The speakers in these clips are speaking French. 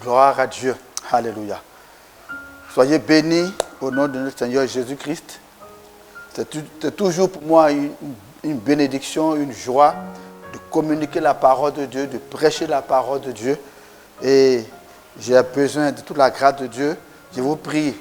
Gloire à Dieu. Alléluia. Soyez bénis au nom de notre Seigneur Jésus-Christ. C'est toujours pour moi une bénédiction, une joie de communiquer la parole de Dieu, de prêcher la parole de Dieu. Et j'ai besoin de toute la grâce de Dieu. Je vous prie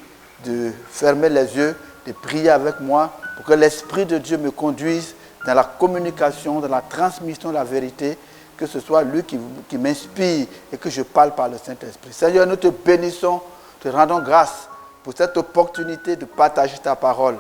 de fermer les yeux, de prier avec moi pour que l'Esprit de Dieu me conduise dans la communication, dans la transmission de la vérité, que ce soit lui qui m'inspire et que je parle par le Saint-Esprit. Seigneur, nous te bénissons, te rendons grâce pour cette opportunité de partager ta parole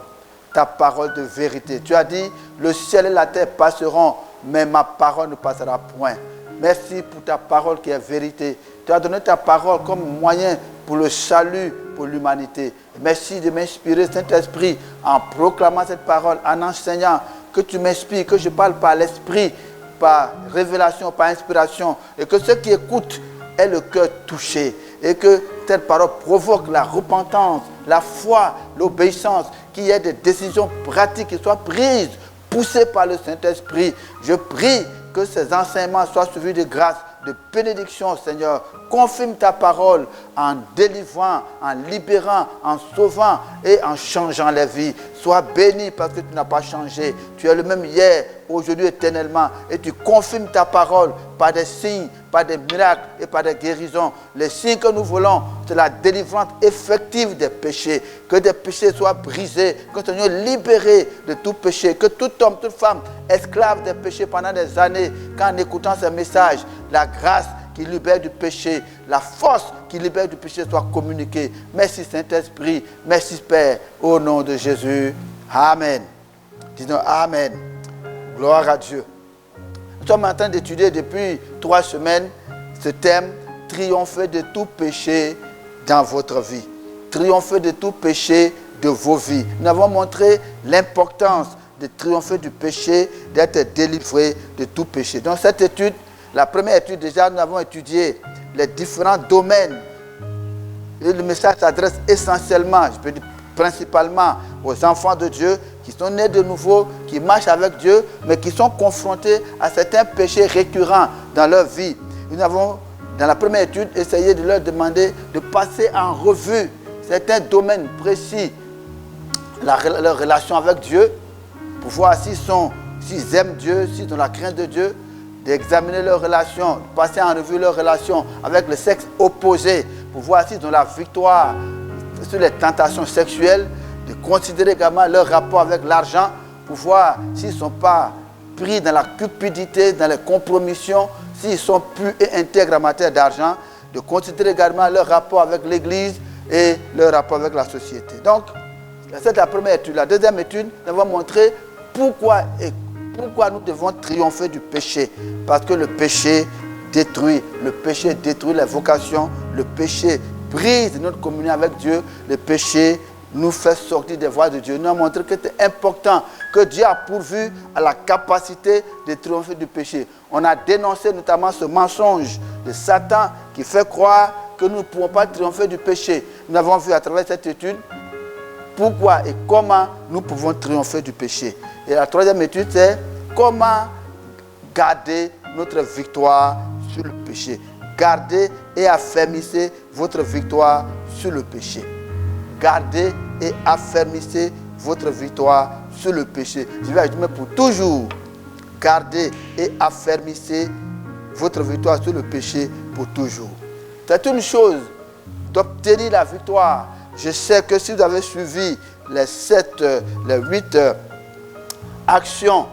de vérité. Tu as dit, le ciel et la terre passeront, mais ma parole ne passera point. Merci pour ta parole qui est vérité. Tu as donné ta parole comme moyen pour le salut, pour l'humanité. Merci de m'inspirer, Saint-Esprit, en proclamant cette parole, en enseignant, que tu m'inspires, que je parle par l'Esprit, par révélation, par inspiration, et que ceux qui écoutent aient le cœur touché, et que cette parole provoque la repentance, la foi, l'obéissance, qu'il y ait des décisions pratiques qui soient prises, poussées par le Saint-Esprit. Je prie que ces enseignements soient suivis de grâce, de bénédiction, Seigneur. Confirme ta parole en délivrant, en libérant, en sauvant et en changeant les vies. Sois béni parce que tu n'as pas changé. Tu es le même hier, aujourd'hui, éternellement. Et tu confirmes ta parole par des signes, par des miracles et par des guérisons. Les signes que nous voulons, c'est la délivrance effective des péchés. Que des péchés soient brisés, que Seigneur libéré de tout péché. Que tout homme, toute femme, esclave des péchés pendant des années, qu'en écoutant ces messages, la grâce qui libère du péché, la force qui libère du péché soit communiquée. Merci Saint-Esprit, merci Père, au nom de Jésus. Amen. Disons Amen. Gloire à Dieu. Nous sommes en train d'étudier depuis 3 semaines ce thème, triompher de tout péché dans votre vie. Triompher de tout péché de vos vies. Nous avons montré l'importance de triompher du péché, d'être délivré de tout péché. Dans cette étude, la première étude déjà, nous avons étudié les différents domaines. Et le message s'adresse essentiellement, je peux dire principalement, aux enfants de Dieu qui sont nés de nouveau, qui marchent avec Dieu, mais qui sont confrontés à certains péchés récurrents dans leur vie. Nous avons, dans la première étude, essayé de leur demander de passer en revue certains domaines précis, leur relation avec Dieu, pour voir s'ils aiment Dieu, s'ils ont la crainte de Dieu, d'examiner leur relation, de passer en revue leur relation avec le sexe opposé, pour voir s'ils ont la victoire sur les tentations sexuelles, de considérer également leur rapport avec l'argent, pour voir s'ils ne sont pas pris dans la cupidité, dans les compromissions, s'ils sont purs et intègres en matière d'argent, de considérer également leur rapport avec l'Église et leur rapport avec la société. Donc, c'est la première étude. La deuxième étude, nous avons montré pourquoi nous devons triompher du péché. Parce que le péché détruit les vocations, le péché brise notre communion avec Dieu, le péché nous fait sortir des voies de Dieu. Nous avons montré que c'est important, que Dieu a pourvu à la capacité de triompher du péché. On a dénoncé notamment ce mensonge de Satan qui fait croire que nous ne pouvons pas triompher du péché. Nous avons vu à travers cette étude pourquoi et comment nous pouvons triompher du péché. Et la troisième étude, c'est comment garder notre victoire sur le péché. Gardez et affermissez votre victoire sur le péché. Gardez et affermissez votre victoire sur le péché. Je vais ajouter pour toujours. Gardez et affermissez votre victoire sur le péché pour toujours. C'est une chose d'obtenir la victoire. Je sais que si vous avez suivi les 8 actions,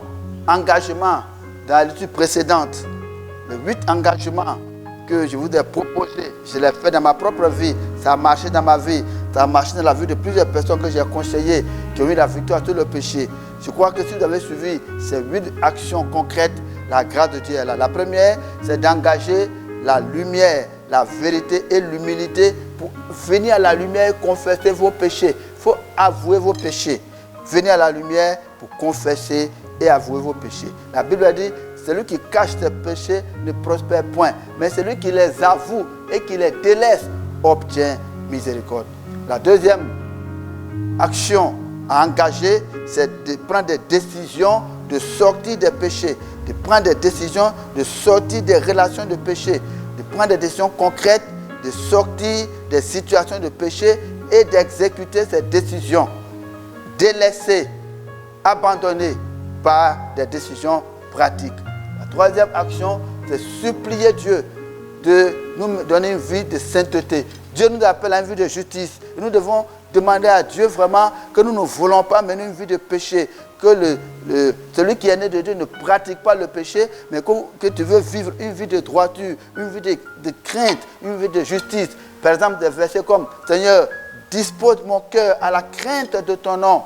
engagements dans l'étude précédente, les 8 engagements que je vous ai proposés, je l'ai fait dans ma propre vie, ça a marché dans ma vie, ça a marché dans la vie de plusieurs personnes que j'ai conseillées, qui ont eu la victoire sur le péché. Je crois que si vous avez suivi ces 8 actions concrètes, la grâce de Dieu est là. La première, c'est d'engager la lumière, la vérité et l'humilité pour venir à la lumière et confesser vos péchés. Il faut avouer vos péchés. Venez à la lumière pour confesser et avouer vos péchés. La Bible a dit, celui qui cache ses péchés ne prospère point, mais celui qui les avoue et qui les délaisse obtient miséricorde. La deuxième action à engager, c'est de prendre des décisions de sortir des péchés, de prendre des décisions de sortir des relations de péché, de prendre des décisions concrètes, de sortir des situations de péché et d'exécuter ses décisions, délaissées, abandonnées par des décisions pratiques. La troisième action, c'est supplier Dieu de nous donner une vie de sainteté. Dieu nous appelle à une vie de justice. Et nous devons demander à Dieu vraiment que nous ne voulons pas mener une vie de péché, que celui qui est né de Dieu ne pratique pas le péché, mais que tu veux vivre une vie de droiture, une vie de crainte, une vie de justice. Par exemple, des versets comme « Seigneur, dispose mon cœur à la crainte de ton nom ».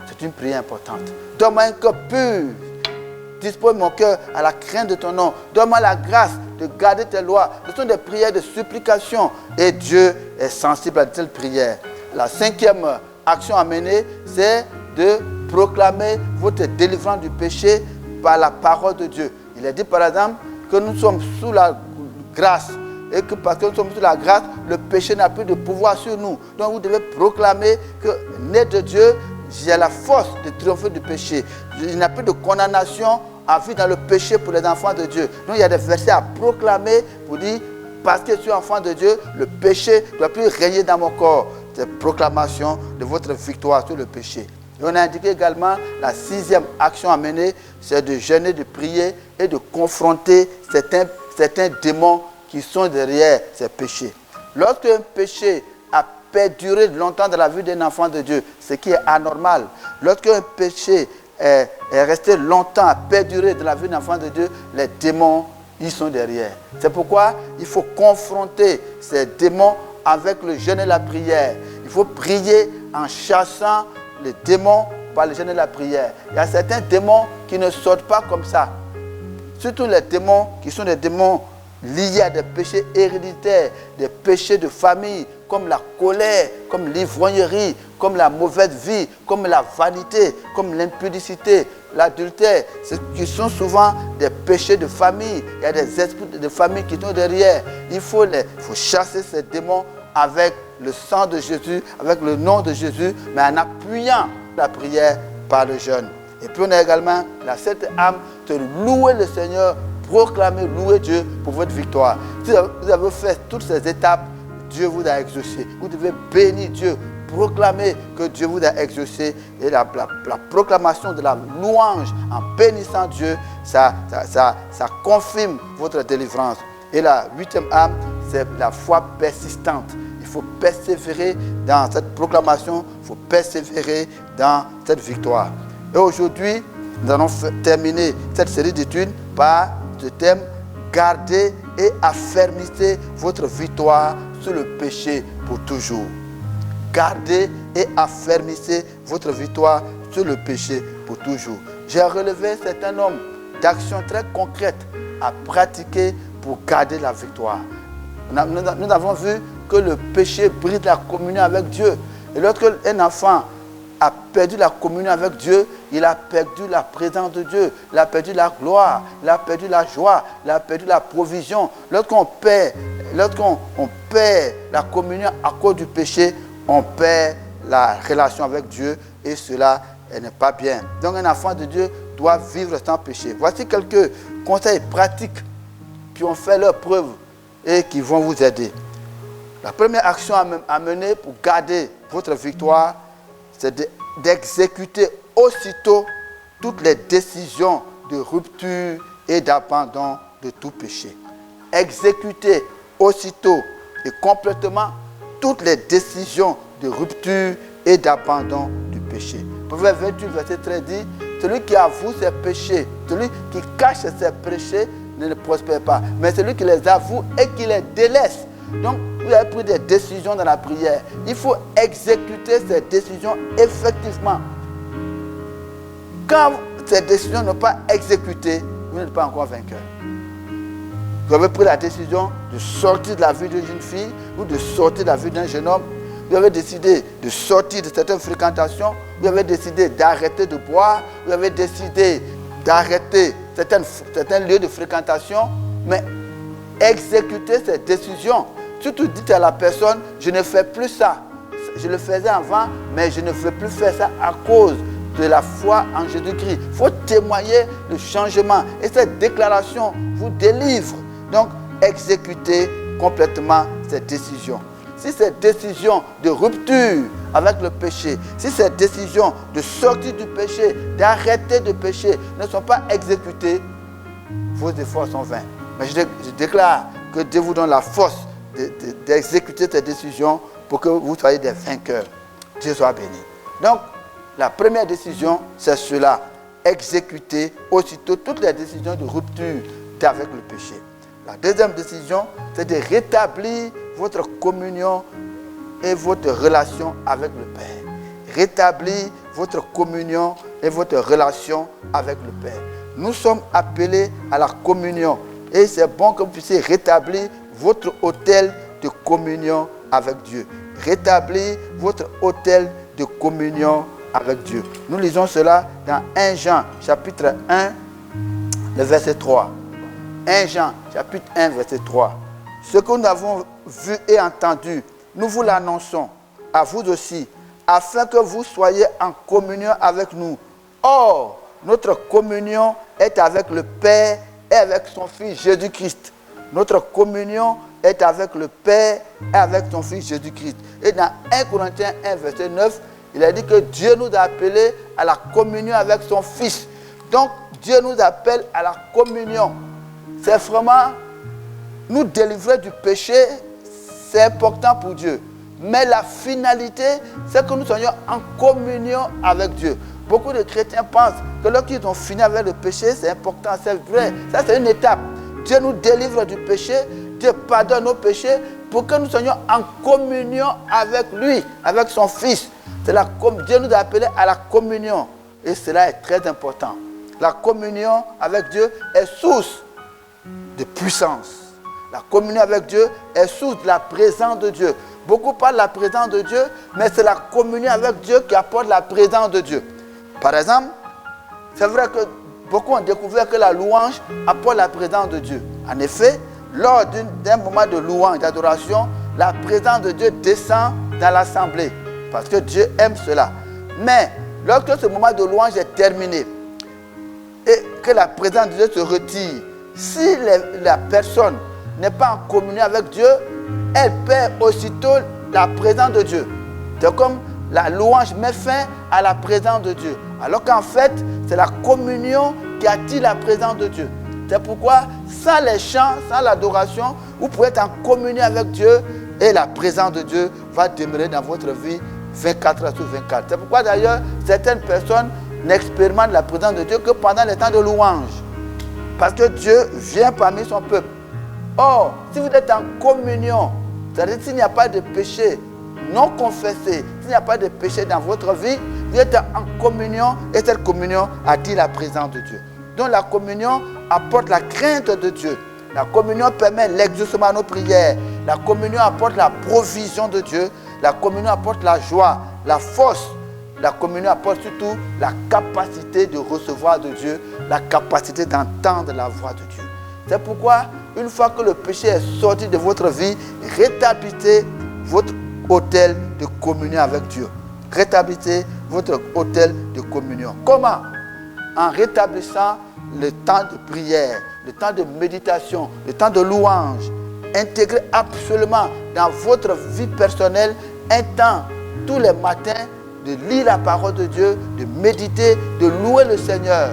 C'est une prière importante. Donne-moi un cœur pur. Dispose mon cœur à la crainte de ton nom. Donne-moi la grâce de garder tes lois. Ce sont des prières de supplication. Et Dieu est sensible à de telles prières. La cinquième action à mener, c'est de proclamer votre délivrance du péché par la parole de Dieu. Il est dit par exemple que nous sommes sous la grâce. Et que parce que nous sommes sous la grâce, le péché n'a plus de pouvoir sur nous. Donc vous devez proclamer que, né de Dieu, j'ai la force de triompher du péché. Il n'y a plus de condamnation à vivre dans le péché pour les enfants de Dieu. Donc il y a des versets à proclamer pour dire, parce que je suis enfant de Dieu, le péché ne doit plus régner dans mon corps. C'est proclamation de votre victoire sur le péché. Et on a indiqué également la sixième action à mener, c'est de jeûner, de prier et de confronter certains démons qui sont derrière ces péchés. Lorsqu'un péché a perduré longtemps dans la vie d'un enfant de Dieu, ce qui est anormal, lorsqu'un péché est resté longtemps à perdurer dans la vie d'un enfant de Dieu, les démons, ils sont derrière. C'est pourquoi il faut confronter ces démons avec le jeûne et la prière. Il faut prier en chassant les démons par le jeûne et la prière. Il y a certains démons qui ne sortent pas comme ça. Surtout les démons qui sont des démons liés à des péchés héréditaires, des péchés de famille, comme la colère, comme l'ivrognerie, comme la mauvaise vie, comme la vanité, comme l'impudicité, l'adultère. Qui sont souvent des péchés de famille. Il y a des esprits de famille qui sont derrière. Il faut chasser ces démons avec le sang de Jésus, avec le nom de Jésus, mais en appuyant la prière par le jeûne. Et puis on a également la septième âme, de louer le Seigneur, proclamer, louer Dieu pour votre victoire. Si vous avez fait toutes ces étapes, Dieu vous a exaucé. Vous devez bénir Dieu, proclamer que Dieu vous a exaucé. Et la proclamation de la louange en bénissant Dieu, ça confirme votre délivrance. Et la huitième âme, c'est la foi persistante. Il faut persévérer dans cette proclamation, il faut persévérer dans cette victoire. Et aujourd'hui, nous allons terminer cette série d'études par ce thème, gardez et affermissez votre victoire sur le péché pour toujours. Gardez et affermissez votre victoire sur le péché pour toujours. J'ai relevé certains nombres d'actions très concrètes à pratiquer pour garder la victoire. Nous avons vu que le péché brise la communion avec Dieu. Et lorsqu'un enfant a perdu la communion avec Dieu, il a perdu la présence de Dieu, il a perdu la gloire, il a perdu la joie, il a perdu la provision. Lorsqu'on perd la communion à cause du péché, on perd la relation avec Dieu et cela n'est pas bien. Donc un enfant de Dieu doit vivre sans péché. Voici quelques conseils pratiques qui ont fait leur preuve et qui vont vous aider. La première action à mener pour garder votre victoire, c'est d'exécuter aussitôt toutes les décisions de rupture et d'abandon de tout péché. Exécuter aussitôt et complètement toutes les décisions de rupture et d'abandon du péché. Proverbe 28, verset 13 dit, celui qui avoue ses péchés, celui qui cache ses péchés ne prospère pas. Mais celui qui les avoue et qui les délaisse. Donc, vous avez pris des décisions dans la prière. Il faut exécuter ces décisions effectivement. Quand ces décisions ne sont pas exécutées, vous n'êtes pas encore vainqueur. Vous avez pris la décision de sortir de la vie d'une jeune fille ou de sortir de la vie d'un jeune homme. Vous avez décidé de sortir de certaines fréquentations. Vous avez décidé d'arrêter de boire. Vous avez décidé d'arrêter certains lieux de fréquentation. Mais exécutez ces décisions. Surtout dites à la personne, je ne fais plus ça. Je le faisais avant, mais je ne veux plus faire ça à cause de la foi en Jésus-Christ. Il faut témoigner le changement. Et cette déclaration vous délivre. Donc, exécutez complètement ces décisions, si ces décisions de rupture avec le péché, si ces décisions de sortir du péché, d'arrêter de pécher ne sont pas exécutées, vos efforts sont vains. Mais je déclare que Dieu vous donne la force d'exécuter ces décisions pour que vous soyez des vainqueurs. Dieu soit béni. Donc, la première décision, c'est cela. Exécuter aussitôt toutes les décisions de rupture avec le péché. La deuxième décision, c'est de rétablir votre communion et votre relation avec le Père. Rétablir votre communion et votre relation avec le Père. Nous sommes appelés à la communion et c'est bon que vous puissiez rétablir votre autel de communion avec Dieu. Rétablir votre autel de communion avec Dieu. Nous lisons cela dans 1 Jean, chapitre 1, le verset 3. 1 Jean, chapitre 1, verset 3. Ce que nous avons vu et entendu, nous vous l'annonçons, à vous aussi, afin que vous soyez en communion avec nous. Or, notre communion est avec le Père et avec son Fils Jésus-Christ. Notre communion est avec le Père et avec son Fils Jésus-Christ. Et dans 1 Corinthiens 1, verset 9, il a dit que Dieu nous a appelés à la communion avec son Fils. Donc, Dieu nous appelle à la communion. C'est vraiment nous délivrer du péché, c'est important pour Dieu. Mais la finalité, c'est que nous soyons en communion avec Dieu. Beaucoup de chrétiens pensent que lorsqu'ils ont fini avec le péché, c'est important, c'est vrai. Ça, c'est une étape. Dieu nous délivre du péché, Dieu pardonne nos péchés pour que nous soyons en communion avec lui, avec son Fils. Dieu nous a appelés à la communion. Et cela est très important. La communion avec Dieu est source de puissance. La communion avec Dieu est source de la présence de Dieu. Beaucoup parlent de la présence de Dieu, mais c'est la communion avec Dieu qui apporte la présence de Dieu. Par exemple, c'est vrai que beaucoup ont découvert que la louange apporte la présence de Dieu. En effet, lors d'un moment de louange, d'adoration, la présence de Dieu descend dans l'assemblée. Parce que Dieu aime cela. Mais lorsque ce moment de louange est terminé et que la présence de Dieu se retire, si la personne n'est pas en communion avec Dieu, elle perd aussitôt la présence de Dieu. C'est comme la louange met fin à la présence de Dieu. Alors qu'en fait, c'est la communion qui attire la présence de Dieu. C'est pourquoi, sans les chants, sans l'adoration, vous pouvez être en communion avec Dieu et la présence de Dieu va demeurer dans votre vie 24 heures sur 24. C'est pourquoi d'ailleurs, certaines personnes n'expérimentent la présence de Dieu que pendant les temps de louange. Parce que Dieu vient parmi son peuple. Or, si vous êtes en communion, c'est-à-dire s'il n'y a pas de péché non confessé, s'il n'y a pas de péché dans votre vie, vous êtes en communion et cette communion attire la présence de Dieu. Donc la communion apporte la crainte de Dieu. La communion permet l'exaucement de nos prières. La communion apporte la provision de Dieu. La communion apporte la joie, la force. La communion apporte surtout la capacité de recevoir de Dieu, la capacité d'entendre la voix de Dieu. C'est pourquoi, une fois que le péché est sorti de votre vie, rétablissez votre autel de communion avec Dieu. Rétablissez votre autel de communion. Comment? En rétablissant le temps de prière, le temps de méditation, le temps de louange. Intégrez absolument dans votre vie personnelle un temps tous les matins de lire la parole de Dieu, de méditer, de louer le Seigneur.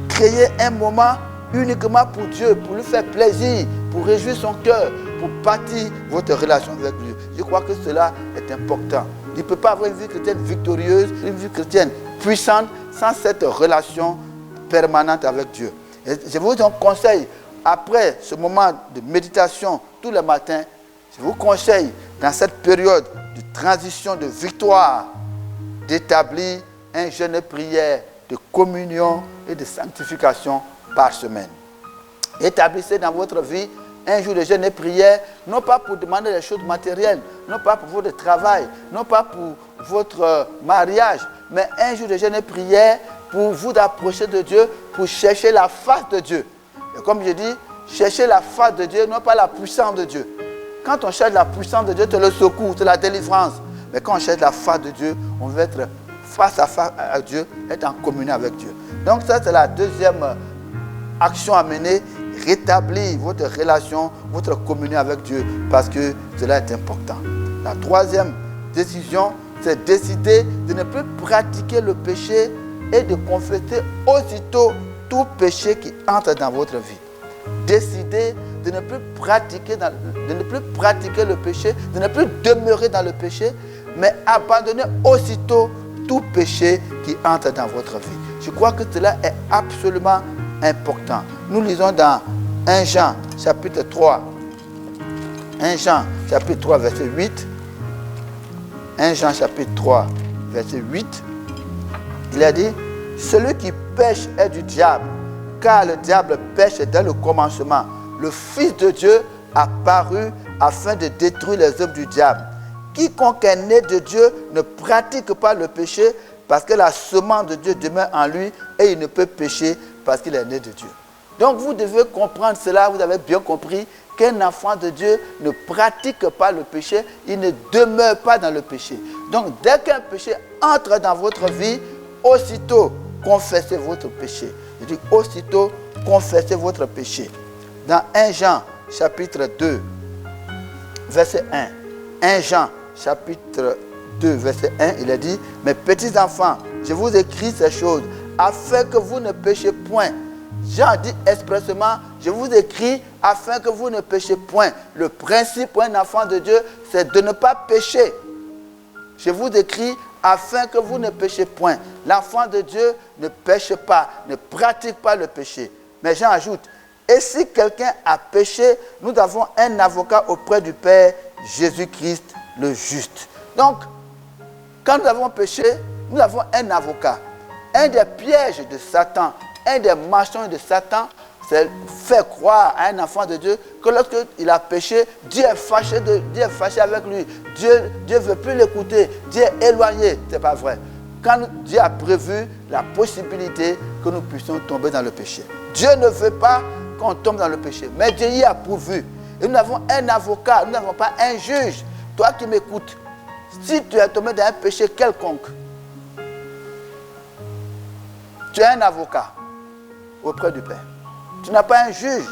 Créez un moment uniquement pour Dieu, pour lui faire plaisir, pour réjouir son cœur, pour bâtir votre relation avec lui. Je crois que cela est important. Il ne peut pas avoir une vie chrétienne victorieuse, une vie chrétienne puissante sans cette relation permanente avec Dieu. Et je vous conseille, après ce moment de méditation tous les matins, je vous conseille dans cette période de transition, de victoire, d'établir un jeûne de prière, de communion et de sanctification par semaine. Établissez dans votre vie un jour de jeûne et prière, non pas pour demander des choses matérielles, non pas pour votre travail, non pas pour votre mariage, mais un jour de jeûne et prière pour vous approcher de Dieu, pour chercher la face de Dieu. Et comme je dis, chercher la face de Dieu, non pas la puissance de Dieu. Quand on cherche la puissance de Dieu, c'est le secours, c'est la délivrance. Mais quand on cherche la face de Dieu, on veut être face à Dieu, être en communion avec Dieu. Donc ça, c'est la deuxième action à mener, rétablir votre relation, votre communion avec Dieu, parce que cela est important. La troisième décision, c'est décider de ne plus pratiquer le péché et de confesser aussitôt tout péché qui entre dans votre vie. Décider de ne plus pratiquer le péché, de ne plus demeurer dans le péché, mais abandonner aussitôt tout péché qui entre dans votre vie. Je crois que cela est absolument important. Nous lisons dans 1 Jean chapitre 3. 1 Jean chapitre 3 verset 8. 1 Jean chapitre 3 verset 8. Il a dit, celui qui pêche est du diable, car le diable pêche dès le commencement. Le Fils de Dieu a paru afin de détruire les œuvres du diable. Quiconque est né de Dieu ne pratique pas le péché parce que la semence de Dieu demeure en lui et il ne peut pécher parce qu'il est né de Dieu. Donc vous devez comprendre cela, vous avez bien compris qu'un enfant de Dieu ne pratique pas le péché, il ne demeure pas dans le péché. Donc dès qu'un péché entre dans votre vie, aussitôt confessez votre péché. Je dis aussitôt confessez votre péché. Dans 1 Jean chapitre 2, verset 1. 1 Jean chapitre 2, verset 1, il a dit, mes petits enfants, je vous écris ces choses afin que vous ne péchiez point. Jean dit expressément, je vous écris afin que vous ne péchiez point. Le principe pour un enfant de Dieu, c'est de ne pas pécher. Je vous écris afin que vous ne péchiez point. L'enfant de Dieu ne pêche pas, ne pratique pas le péché. Mais Jean ajoute, et si quelqu'un a péché, nous avons un avocat auprès du Père, Jésus-Christ le juste. Donc, quand nous avons péché, nous avons un avocat. Un des pièges de Satan, un des mensonges de Satan, c'est faire croire à un enfant de Dieu que lorsqu'il a péché, Dieu est fâché avec lui. Dieu ne veut plus l'écouter. Dieu est éloigné. Ce n'est pas vrai. Quand Dieu a prévu la possibilité que nous puissions tomber dans le péché. Dieu ne veut pas qu'on tombe dans le péché. Mais Dieu y a pourvu. Et nous avons un avocat, nous n'avons pas un juge. Toi qui m'écoutes, si tu es tombé dans un péché quelconque, tu as un avocat auprès du Père. Tu n'as pas un juge.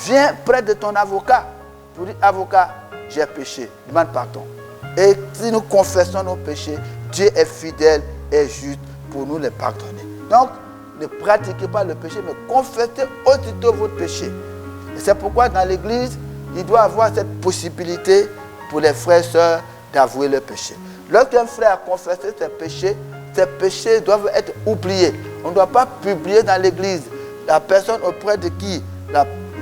Viens près de ton avocat pour dire, avocat, j'ai péché, demande pardon. Et si nous confessons nos péchés, Dieu est fidèle et juste pour nous les pardonner. Donc, ne pratiquez pas le péché, mais confessez aussitôt votre péché. Et c'est pourquoi dans l'église, il doit y avoir cette possibilité pour les frères et sœurs d'avouer le péché. Lorsqu'un frère a confessé ses péchés doivent être oubliés. On ne doit pas publier dans l'église. La personne auprès de qui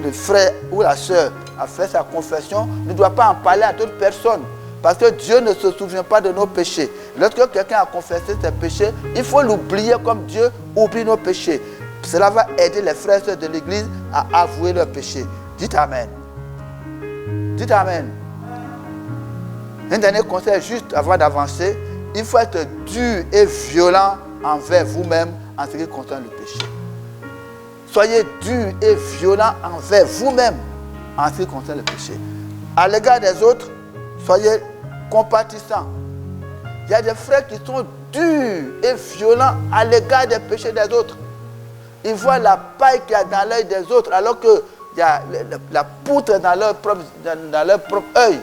le frère ou la sœur a fait sa confession ne doit pas en parler à d'autres personnes. Parce que Dieu ne se souvient pas de nos péchés. Lorsque quelqu'un a confessé ses péchés, il faut l'oublier comme Dieu oublie nos péchés. Cela va aider les frères et sœurs de l'église à avouer leurs péchés. Dites Amen. Dites Amen. Un dernier conseil juste avant d'avancer, il faut être dur et violent envers vous-même en ce qui concerne le péché. Soyez dur et violent envers vous-même en ce qui concerne le péché. À l'égard des autres, soyez compatissants. Il y a des frères qui sont durs et violents à l'égard des péchés des autres. Ils voient la paille qu'il y a dans l'œil des autres alors qu'il y a la poutre dans leur propre œil.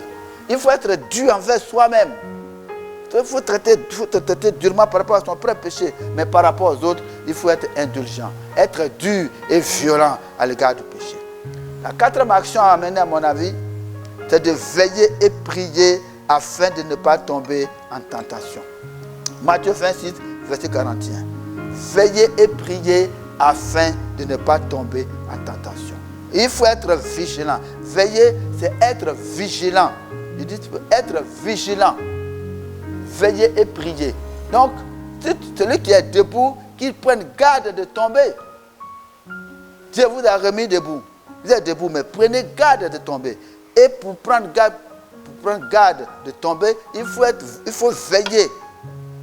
Il faut être dur envers soi-même. Il faut te traiter durement par rapport à son propre péché. Mais par rapport aux autres, il faut être indulgent. Être dur et violent à l'égard du péché. La quatrième action à mener, à mon avis, c'est de veiller et prier afin de ne pas tomber en tentation. Matthieu 26, verset 41. Veillez et priez afin de ne pas tomber en tentation. Il faut être vigilant. Veiller, c'est être vigilant. Il dit être vigilant. Veillez et priez. Donc, celui qui est debout, qu'il prenne garde de tomber. Dieu vous a remis debout. Vous êtes debout, mais prenez garde de tomber. Et pour prendre garde de tomber, il faut veiller.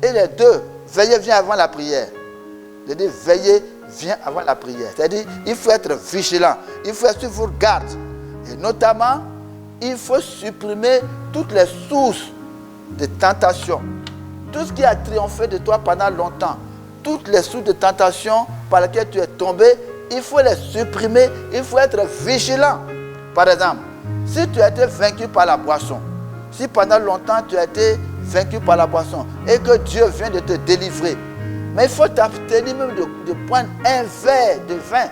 Et les deux, veiller vient avant la prière. C'est-à-dire, veiller vient avant la prière. C'est-à-dire, il faut être vigilant. Il faut être sur vos gardes. Et notamment, il faut supprimer toutes les sources de tentation. Tout ce qui a triomphé de toi pendant longtemps, toutes les sources de tentation par lesquelles tu es tombé, il faut les supprimer, il faut être vigilant. Par exemple, si tu as été vaincu par la boisson, si pendant longtemps tu as été vaincu par la boisson et que Dieu vient de te délivrer, mais il faut t'abstenir même de prendre un verre de vin,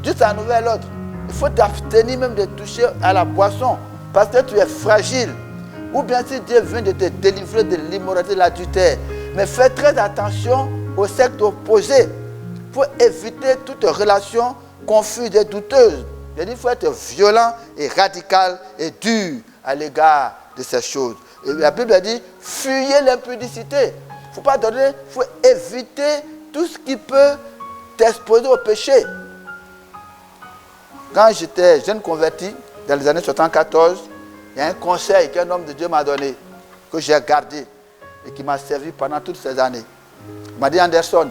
juste un nouvel ordre. Il faut t'abstenir même de toucher à la boisson parce que tu es fragile. Ou bien si Dieu vient de te délivrer de l'immoralité, de l'adultère. Mais fais très attention au sexe opposé pour éviter toute relation confuse et douteuse. Il faut être violent et radical et dur à l'égard de ces choses. Et la Bible dit, fuyez l'impudicité. Il ne faut pas donner, il faut éviter tout ce qui peut t'exposer au péché. Quand j'étais jeune converti, dans les années 74, il y a un conseil qu'un homme de Dieu m'a donné, que j'ai gardé et qui m'a servi pendant toutes ces années. Il m'a dit, Anderson,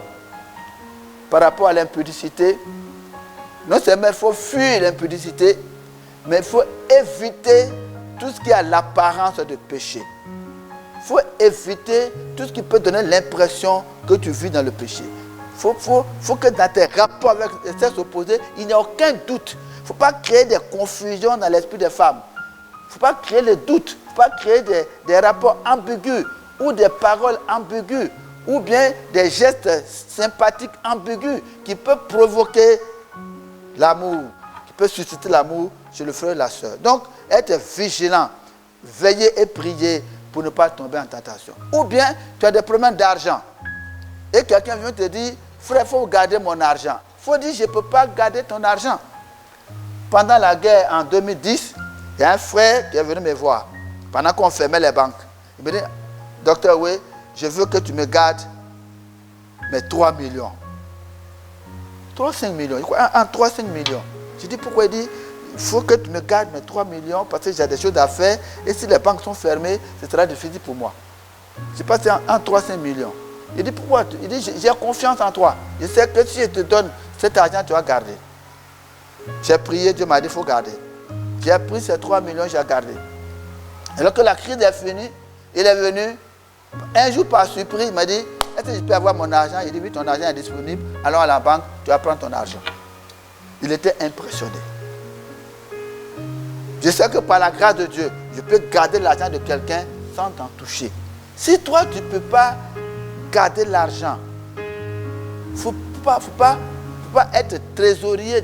par rapport à l'impudicité, non seulement il faut fuir l'impudicité, mais il faut éviter tout ce qui a l'apparence de péché. Il faut éviter tout ce qui peut donner l'impression que tu vis dans le péché. Il faut que dans tes rapports avec les sexes opposés, il n'y ait aucun doute. Il ne faut pas créer des confusions dans l'esprit des femmes. Il ne faut pas créer les doutes. Il ne faut pas créer des rapports ambigus ou des paroles ambiguës ou bien des gestes sympathiques ambigus qui peuvent provoquer l'amour, qui peuvent susciter l'amour chez le frère et la soeur. Donc, être vigilant, veiller et prier pour ne pas tomber en tentation. Ou bien, tu as des problèmes d'argent et quelqu'un vient te dire, frère, il faut garder mon argent. Il faut dire, je ne peux pas garder ton argent. Pendant la guerre en 2010, il y a un frère qui est venu me voir pendant qu'on fermait les banques. Il me dit, docteur, oui, je veux que tu me gardes mes 3 millions. 3-5 millions. Il dit, en 3-5 millions. Je dis, pourquoi? Il dit, il faut que tu me gardes mes 3 millions parce que j'ai des choses à faire et si les banques sont fermées, ce sera difficile pour moi. Je passe en 3-5 millions. Il dit, pourquoi? Il dit, j'ai confiance en toi. Je sais que si je te donne cet argent, tu vas garder. J'ai prié, Dieu m'a dit, il faut garder. J'ai pris ces 3 millions, j'ai gardé. Alors que la crise est finie, il est venu, un jour par surprise, il m'a dit, est-ce que je peux avoir mon argent? Il dit, oui, ton argent est disponible, allons à la banque, tu vas prendre ton argent. Il était impressionné. Je sais que par la grâce de Dieu, je peux garder l'argent de quelqu'un sans t'en toucher. Si toi, tu ne peux pas garder l'argent, il ne faut pas être trésorier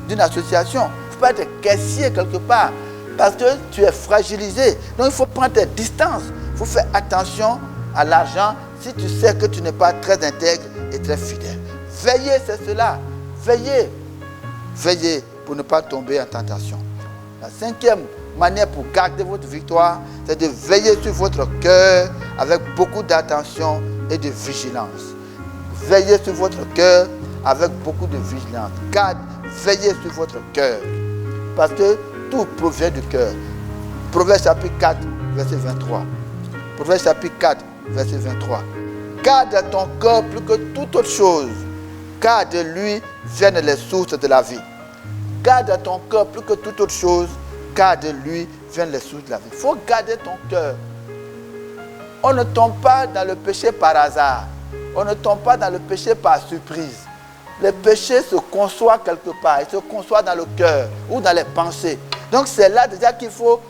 d'une association. Il ne faut pas être caissier quelque part. Parce que tu es fragilisé. Donc il faut prendre tes distances. Il faut faire attention à l'argent si tu sais que tu n'es pas très intègre et très fidèle. Veillez, c'est cela. Veillez. Veillez pour ne pas tomber en tentation. La 5e manière pour garder votre victoire, c'est de veiller sur votre cœur avec beaucoup d'attention et de vigilance. Veillez sur votre cœur avec beaucoup de vigilance. Veillez sur votre cœur. Parce que tout provient du cœur. Proverbe chapitre 4, verset 23. Proverbe chapitre 4, verset 23. Garde ton cœur plus que toute autre chose, car de lui viennent les sources de la vie. Garde ton cœur plus que toute autre chose, car de lui viennent les sources de la vie. Il faut garder ton cœur. On ne tombe pas dans le péché par hasard. On ne tombe pas dans le péché par surprise. Le péché se conçoit quelque part. Il se conçoit dans le cœur ou dans les pensées. Donc c'est là déjà qu'il faut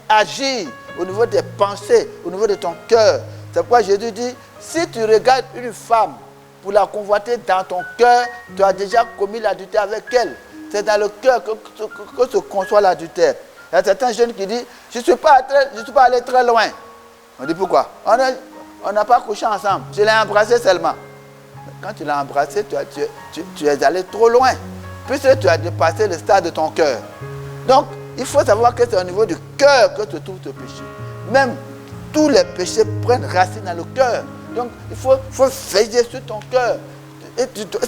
agir au niveau des pensées, au niveau de ton cœur. C'est pourquoi Jésus dit, si tu regardes une femme pour la convoiter dans ton cœur, tu as déjà commis l'adultère avec elle. C'est dans le cœur que se conçoit l'adultère. Il y a certains jeunes qui disent, je ne suis pas allé très loin. On dit pourquoi? On n'a pas couché ensemble. Je l'ai embrassé seulement. Quand tu l'as embrassé, tu es allé trop loin. Puisque tu as dépassé le stade de ton cœur. Donc, il faut savoir que c'est au niveau du cœur que se trouve ce péché. Même tous les péchés prennent racine dans le cœur. Donc, il faut veiller sur ton cœur.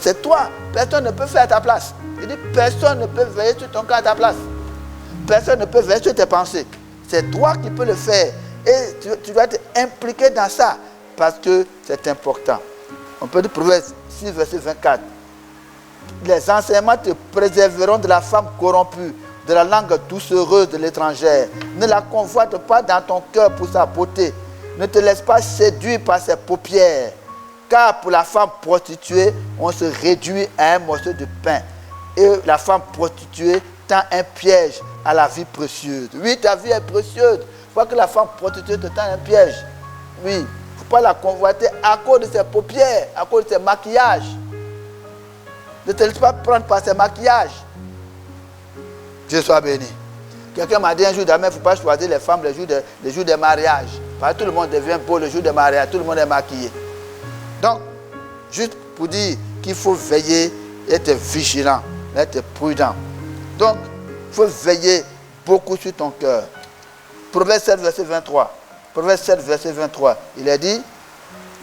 C'est toi. Personne ne peut faire à ta place. Il dit, personne ne peut veiller sur ton cœur à ta place. Personne ne peut veiller sur tes pensées. C'est toi qui peux le faire. Et tu dois être impliqué dans ça. Parce que c'est important. On peut dire Proverbe 6, verset 24. Les enseignements te préserveront de la femme corrompue, de la langue doucereuse de l'étrangère. Ne la convoite pas dans ton cœur pour sa beauté. Ne te laisse pas séduire par ses paupières. Car pour la femme prostituée, on se réduit à un morceau de pain. Et la femme prostituée tend un piège à la vie précieuse. Oui, ta vie est précieuse. Il faut que la femme prostituée te tend un piège. Oui, il ne faut pas la convoiter à cause de ses paupières, à cause de ses maquillages. Ne te laisse pas prendre par ses maquillages. Dieu soit béni. Quelqu'un m'a dit un jour, il ne faut pas choisir les femmes les jours des mariages. Parce que tout le monde devient beau le jour des mariages, tout le monde est maquillé. Donc, juste pour dire qu'il faut veiller, être vigilant, être prudent. Donc, il faut veiller beaucoup sur ton cœur. Proverbe 7, verset 23. Proverbe 7, verset 23. Il a dit,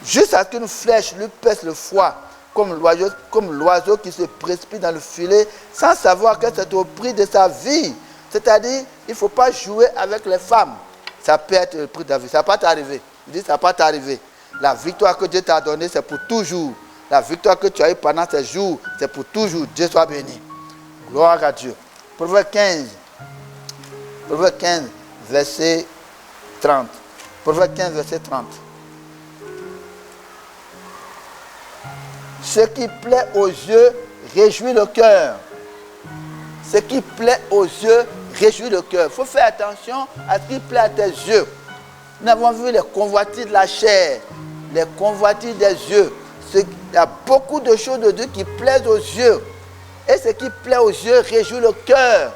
juste à ce qu'une flèche lui pèse le foie, comme l'oiseau qui se précipite dans le filet, sans savoir que c'est au prix de sa vie. C'est-à-dire, il ne faut pas jouer avec les femmes. Ça peut être le prix de la vie. Ça ne va pas t'arriver. Il dit, ça ne va pas t'arriver. La victoire que Dieu t'a donnée, c'est pour toujours. La victoire que tu as eue pendant ces jours, c'est pour toujours. Dieu soit béni. Gloire à Dieu. Proverbe 15. Proverbe 15, verset 30. Proverbe 15, verset 30. Ce qui plaît aux yeux réjouit le cœur. Ce qui plaît aux yeux réjouit le cœur. Il faut faire attention à ce qui plaît à tes yeux. Nous avons vu les convoitises de la chair, les convoitises des yeux. Il y a beaucoup de choses de Dieu qui plaisent aux yeux. Et ce qui plaît aux yeux réjouit le cœur.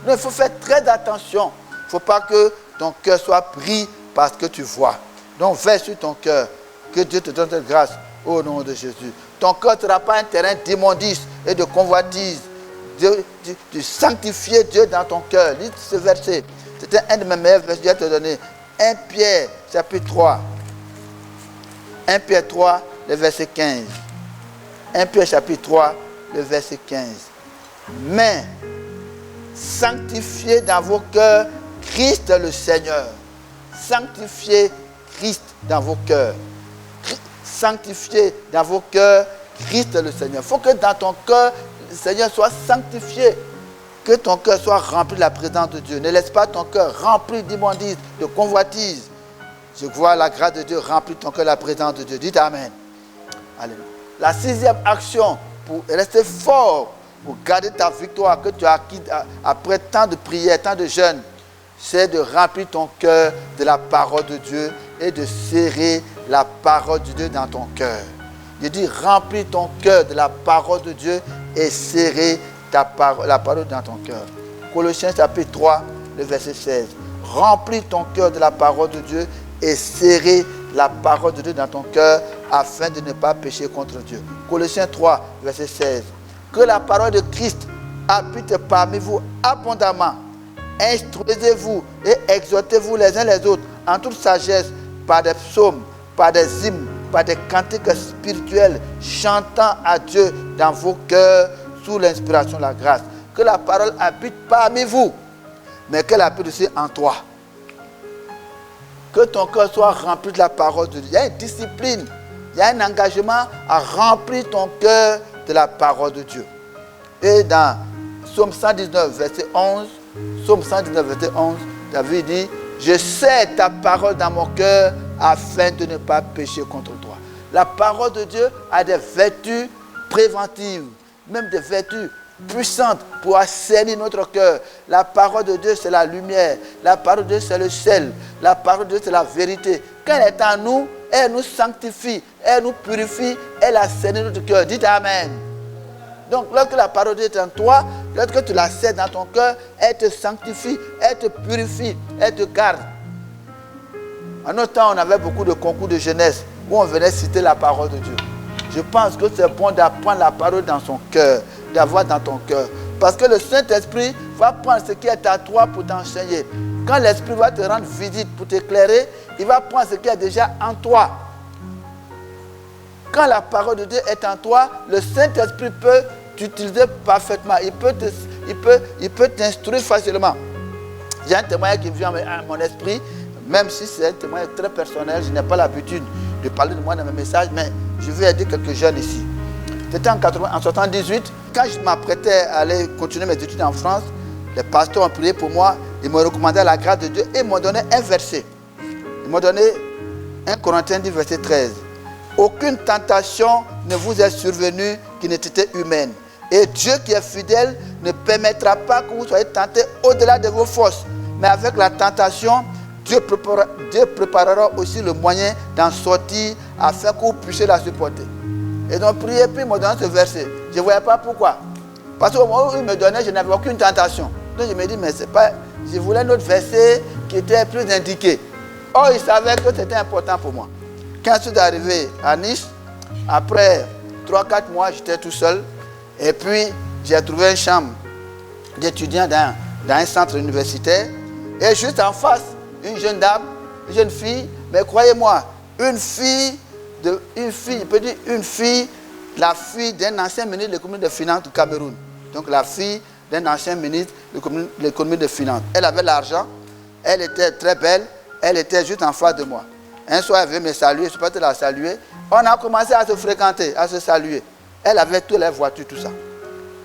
Donc il faut faire très attention. Il ne faut pas que ton cœur soit pris par ce que tu vois. Donc veille sur ton cœur. Que Dieu te donne cette grâce au nom de Jésus. Ton cœur ne sera pas un terrain d'immondice et de convoitise. Tu sanctifier Dieu dans ton cœur. Lis ce verset. C'était un de mes meilleurs versets que Dieu t'a donné. 1 Pierre, chapitre 3. 1 Pierre 3, le verset 15. 1 Pierre, chapitre 3, le verset 15. Mais, sanctifiez dans vos cœurs Christ le Seigneur. Sanctifiez Christ dans vos cœurs. Sanctifiez dans vos cœurs Christ le Seigneur. Il faut que dans ton cœur, le Seigneur soit sanctifié. Que ton cœur soit rempli de la présence de Dieu. Ne laisse pas ton cœur rempli d'immondices, de convoitises. Je vois la grâce de Dieu remplir ton cœur de la présence de Dieu. Dites Amen. Alléluia. La 6e action pour rester fort, pour garder ta victoire que tu as acquise après tant de prières, tant de jeûnes, c'est de remplir ton cœur de la parole de Dieu et de serrer la parole de Dieu dans ton cœur. Je dis remplis ton cœur de la parole de Dieu et serrer la parole dans ton cœur. Colossiens chapitre 3, le verset 16. Remplis ton cœur de la parole de Dieu et serrer la parole de Dieu dans ton cœur afin de ne pas pécher contre Dieu. Colossiens 3, verset 16. Que la parole de Christ habite parmi vous abondamment. Instruisez-vous et exhortez-vous les uns les autres en toute sagesse par des psaumes, par des hymnes, par des cantiques spirituels, chantant à Dieu dans vos cœurs sous l'inspiration de la grâce. Que la parole habite parmi vous, mais qu'elle habite aussi en toi. Que ton cœur soit rempli de la parole de Dieu. Il y a une discipline, il y a un engagement à remplir ton cœur de la parole de Dieu. Et dans Psaume 119, verset 11, Psaume 119, verset 11, David dit, je sais ta parole dans mon cœur afin de ne pas pécher contre toi. La parole de Dieu a des vertus préventives, même des vertus puissantes pour assainir notre cœur. La parole de Dieu, c'est la lumière. La parole de Dieu, c'est le sel. La parole de Dieu, c'est la vérité. Quand elle est en nous, elle nous sanctifie, elle nous purifie, elle assainit notre cœur. Dites Amen. Donc, lorsque la parole de Dieu est en toi, lorsque tu la sais dans ton cœur, elle te sanctifie, elle te purifie, elle te garde. En notre temps, on avait beaucoup de concours de jeunesse où on venait citer la parole de Dieu. Je pense que c'est bon d'apprendre la parole dans son cœur, d'avoir dans ton cœur. Parce que le Saint-Esprit va prendre ce qui est à toi pour t'enseigner. Quand l'Esprit va te rendre visite pour t'éclairer, il va prendre ce qui est déjà en toi. Quand la parole de Dieu est en toi, le Saint-Esprit peut t'utiliser parfaitement. Il peut t'instruire facilement. J'ai un témoignage qui vient à mon esprit, même si c'est un témoignage très personnel. Je n'ai pas l'habitude de parler de moi dans mes messages, mais je vais aider quelques jeunes ici. C'était en 1978, quand je m'apprêtais à aller continuer mes études en France, les pasteurs ont prié pour moi, ils m'ont recommandé la grâce de Dieu et ils m'ont donné un verset. Ils m'ont donné 1 Corinthiens 10, verset 13. Aucune tentation ne vous est survenue qui n'était humaine. Et Dieu qui est fidèle ne permettra pas que vous soyez tentés au-delà de vos forces. Mais avec la tentation, Dieu préparera aussi le moyen d'en sortir afin que vous puissiez la supporter. Et donc, priez, puis il me donne ce verset. Je ne voyais pas pourquoi. Parce qu'au moment où il me donnait, je n'avais aucune tentation. Donc, je me dis, mais c'est pas. Je voulais un autre verset qui était plus indiqué. Or, il savait que c'était important pour moi. Quand je suis arrivé à Nice, après 3-4 mois, j'étais tout seul. Et puis, j'ai trouvé une chambre d'étudiant dans un centre universitaire. Et juste en face, une jeune dame, une jeune fille, mais croyez-moi, une fille, je peux dire une fille, la fille d'un ancien ministre de l'économie de finances du Cameroun. Donc la fille d'un ancien ministre de l'économie de finances. Elle avait l'argent, elle était très belle, elle était juste en face de moi. Un soir, elle veut me saluer, je suis parti la saluer. On a commencé à se fréquenter, à se saluer. Elle avait toutes les voitures, tout ça.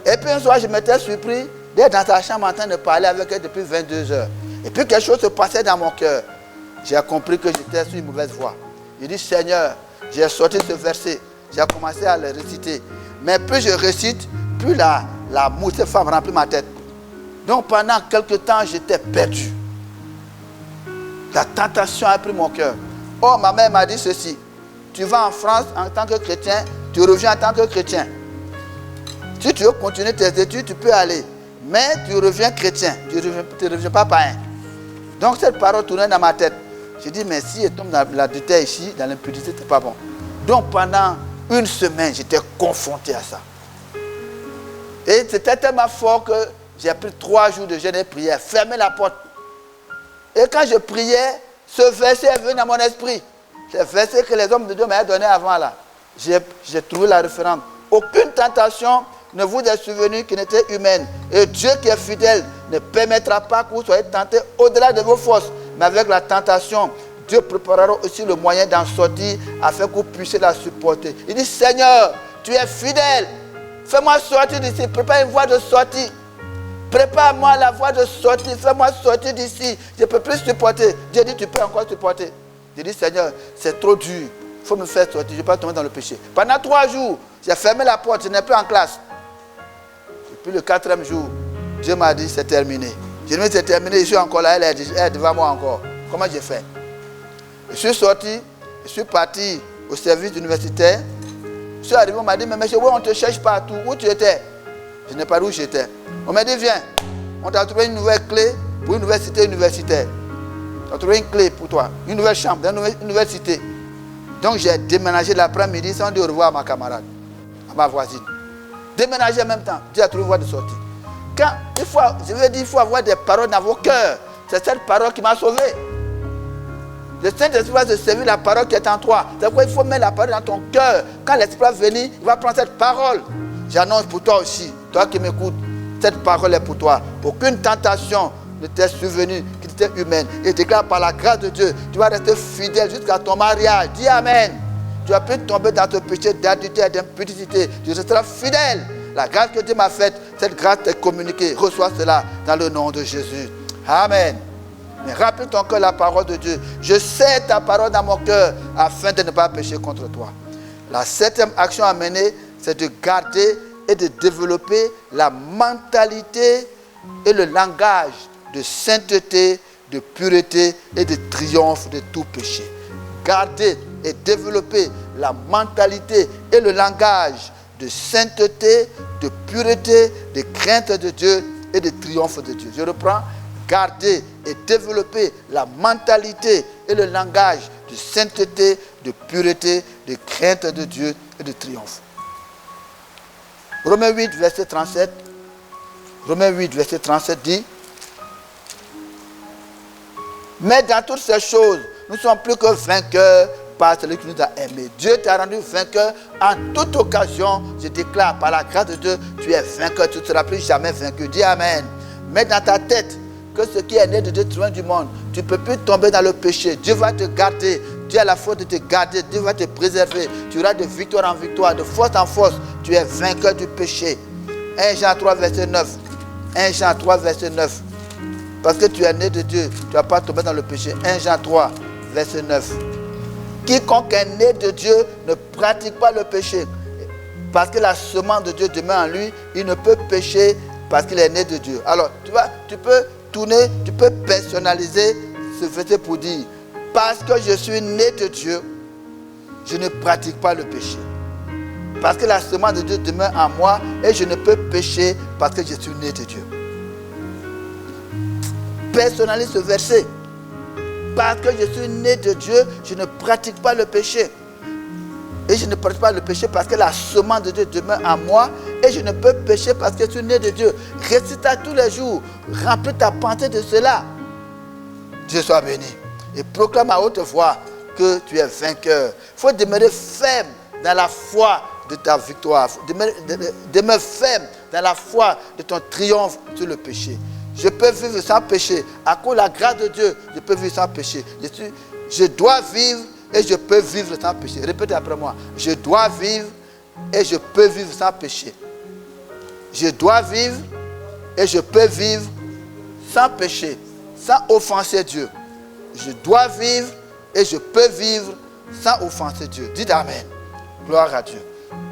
Et puis un soir, je m'étais surpris d'être dans sa chambre en train de parler avec elle depuis 22 heures. Et puis quelque chose se passait dans mon cœur. J'ai compris que j'étais sur une mauvaise voie. J'ai dit, Seigneur, j'ai sorti ce verset. J'ai commencé à le réciter. Mais plus je récite, plus l'amour de cette femme remplit ma tête. Donc pendant quelque temps, j'étais perdu. La tentation a pris mon cœur. Oh, ma mère m'a dit ceci. Tu vas en France en tant que chrétien, tu reviens en tant que chrétien. Si tu veux continuer tes études, tu peux aller. Mais tu reviens chrétien, tu ne reviens pas païen. Donc cette parole tournait dans ma tête. J'ai dit, mais si je tombe dans l'adultère ici, dans l'impudicité, c'est pas bon. Donc pendant une semaine, j'étais confronté à ça. Et c'était tellement fort que j'ai pris 3 jours de jeûne et prière, fermé la porte. Et quand je priais, ce verset est venu dans mon esprit. C'est le verset que les hommes de Dieu m'avaient donné avant là. J'ai trouvé la référence. Aucune tentation ne vous est survenue qui n'était humaine. Et Dieu qui est fidèle ne permettra pas que vous soyez tentés au-delà de vos forces. Mais avec la tentation, Dieu préparera aussi le moyen d'en sortir afin que vous puissiez la supporter. Il dit, Seigneur, tu es fidèle. Fais-moi sortir d'ici. Prépare une voie de sortie. Prépare-moi la voie de sortie. Fais-moi sortir d'ici. Je ne peux plus supporter. Dieu dit, tu peux encore supporter. J'ai dit, Seigneur, c'est trop dur. Il faut me faire sortir. Je ne vais pas tomber dans le péché. Pendant 3 jours, j'ai fermé la porte. Je n'ai plus en classe. Et puis le 4e jour, Dieu m'a dit, c'est terminé. J'ai dit, c'est terminé. Je suis encore là. Elle est devant moi encore. Comment j'ai fait? Je suis sorti. Je suis parti au service universitaire. Je suis arrivé. On m'a dit, mais monsieur, on te cherche partout. Où tu étais? Je n'ai pas dit où j'étais. On m'a dit, viens. On t'a trouvé une nouvelle clé pour une nouvelle cité universitaire. On a trouvé une clé pour toi. Une nouvelle chambre dans une nouvelle cité. Donc j'ai déménagé l'après-midi sans dire au revoir à ma camarade, à ma voisine. Déménager en même temps. Dieu a trouvé une voie de sortie. Il faut avoir des paroles dans vos cœurs. C'est cette parole qui m'a sauvé. Le Saint-Esprit va se servir de la parole qui est en toi. C'est pourquoi il faut mettre la parole dans ton cœur. Quand l'Esprit va venir, il va prendre cette parole. J'annonce pour toi aussi, toi qui m'écoutes, cette parole est pour toi. Aucune tentation ne t'est survenue qui était humaine. Et déclare par la grâce de Dieu, tu vas rester fidèle jusqu'à ton mariage. Dis Amen. Tu vas plus tomber dans ton péché d'adultère, d'impudicité. Tu resteras fidèle. La grâce que Dieu m'a faite, cette grâce t'est communiquée. Reçois cela dans le nom de Jésus. Amen. Mais rappelle ton cœur la parole de Dieu. Je sais ta parole dans mon cœur afin de ne pas pécher contre toi. La 7e action à mener, c'est de garder et de développer la mentalité et le langage de sainteté, de pureté et de triomphe de tout péché. Garder et développer la mentalité et le langage de sainteté, de pureté, de crainte de Dieu et de triomphe de Dieu. Je reprends. Garder et développer la mentalité et le langage de sainteté, de pureté, de crainte de Dieu et de triomphe. Romains 8, verset 37. Romains 8, verset 37 dit: mais dans toutes ces choses, nous ne sommes plus que vainqueurs par celui qui nous a aimés. Dieu t'a rendu vainqueur en toute occasion. Je déclare par la grâce de Dieu, tu es vainqueur, tu ne seras plus jamais vaincu. Dis Amen. Mets dans ta tête que ce qui est né de Dieu loin du monde, tu ne peux plus tomber dans le péché. Dieu va te garder. Dieu a la force de te garder. Dieu va te préserver. Tu auras de victoire en victoire, de force en force. Tu es vainqueur du péché. 1 Jean 3, verset 9. 1 Jean 3, verset 9. Parce que tu es né de Dieu, tu ne vas pas tomber dans le péché. 1 Jean 3, verset 9. Quiconque est né de Dieu ne pratique pas le péché. Parce que la semence de Dieu demeure en lui, il ne peut pécher parce qu'il est né de Dieu. Alors, tu vois, tu peux tourner, tu peux personnaliser ce verset pour dire, parce que je suis né de Dieu, je ne pratique pas le péché. Parce que la semence de Dieu demeure en moi et je ne peux pécher parce que je suis né de Dieu. Personnalise ce verset. Parce que je suis né de Dieu, je ne pratique pas le péché. Et je ne pratique pas le péché parce que la semence de Dieu demeure en moi et je ne peux pécher parce que je suis né de Dieu. Récite-la tous les jours. Remplis ta pensée de cela. Dieu soit béni. Et proclame à haute voix que tu es vainqueur. Il faut demeurer ferme dans la foi de ta victoire. Demeure ferme dans la foi de ton triomphe sur le péché. Je peux vivre sans péché. À cause de la grâce de Dieu, je peux vivre sans péché. Je dois vivre et je peux vivre sans péché. Répétez après moi. Je dois vivre et je peux vivre sans péché. Je dois vivre et je peux vivre sans péché, sans offenser Dieu. Je dois vivre et je peux vivre sans offenser Dieu. Dites Amen. Gloire à Dieu.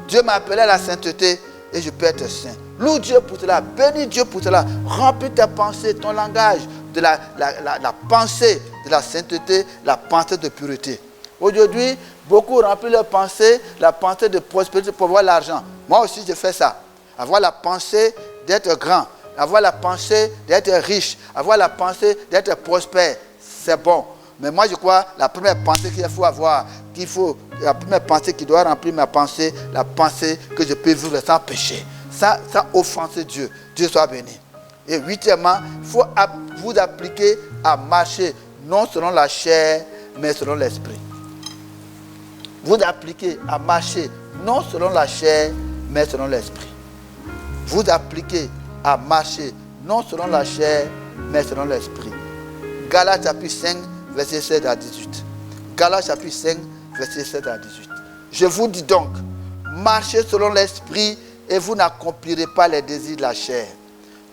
Dieu m'a appelé à la sainteté et je peux être saint. Loue Dieu pour cela, bénis Dieu pour cela. Remplis tes pensées, ton langage de la pensée de la sainteté, la pensée de pureté. Aujourd'hui, beaucoup remplissent leur pensée, la pensée de prospérité pour avoir l'argent. Moi aussi, je fais ça. Avoir la pensée d'être grand, avoir la pensée d'être riche, avoir la pensée d'être prospère, c'est bon. Mais moi, je crois, la première pensée qu'il faut avoir, la première pensée qui doit remplir ma pensée, la pensée que je peux vivre sans péché, sans offenser Dieu. Dieu soit béni. Et huitièmement, il faut vous appliquer à marcher, non selon la chair, mais selon l'esprit. Vous appliquez à marcher, non selon la chair, mais selon l'esprit. Vous appliquez à marcher, non selon la chair, mais selon l'esprit. Galates chapitre 5, verset 7 à 18. Galates chapitre 5, verset 7 à 18. Je vous dis donc, marchez selon l'esprit et vous n'accomplirez pas les désirs de la chair.